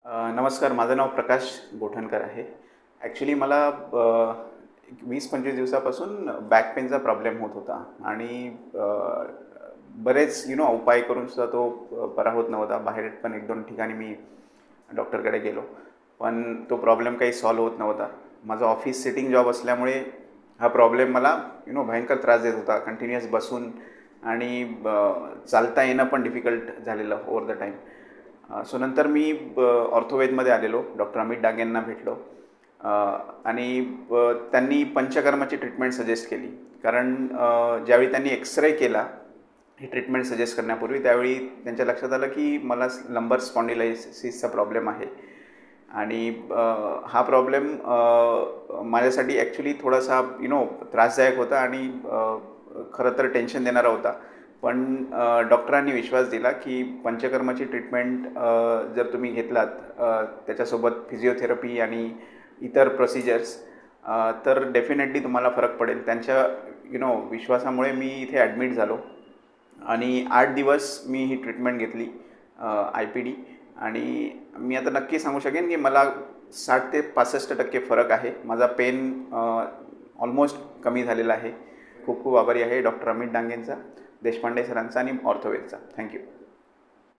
नमस्कार. माझं नाव प्रकाश गोठणकर आहे. ॲक्च्युली मला 20-25 दिवसापासून बॅक पेनचा प्रॉब्लेम होत होता आणि बरेच उपाय करून सुद्धा तो बरा होत नव्हता. बाहेर पण 1-2 ठिकाणी मी डॉक्टरकडे गेलो, पण तो प्रॉब्लेम काही सॉल्व्ह होत नव्हता. माझं ऑफिस सिटिंग जॉब असल्यामुळे हा प्रॉब्लेम मला भयंकर त्रास देत होता. कंटिन्युअस बसून आणि चालता येणं पण डिफिकल्ट झालेलं ओव्हर द टाईम. सो नंतर मी ऑर्थोवेदमध्ये आलेलो, डॉक्टर अमित डांगेंना भेटलो आणि त्यांनी पंचकर्माची ट्रीटमेंट सजेस्ट केली. कारण ज्यावेळी त्यांनी एक्सरे केला ही ट्रीटमेंट सजेस्ट करण्यापूर्वी, त्यावेळी त्यांच्या लक्षात आलं की मला लंबर स्पॉन्डिलायसिसचा प्रॉब्लेम आहे आणि हा प्रॉब्लेम माझ्यासाठी ॲक्च्युली थोडासा त्रासदायक होता आणि खरं तर टेन्शन देणारा होता. पण डॉक्टरांनी विश्वास दिला की पंचकर्माची ट्रीटमेंट जर तुम्ही घेतलात, त्याच्यासोबत फिजिओथेरपी आणि इतर प्रोसिजर्स, तर डेफिनेटली तुम्हाला फरक पडेल. त्यांच्या विश्वासामुळे मी इथे ॲडमिट झालो आणि 8 दिवस मी ही ट्रीटमेंट घेतली, IPD. आणि मी आता नक्की सांगू शकेन की मला 60 ते 65% फरक आहे. माझा पेन ऑलमोस्ट कमी झालेला आहे. खूप खूप आभारी आहे डॉक्टर अमित डांगेंचा, देशपांडे सरांचा आणि ऑर्थोवेदचा. थँक्यू.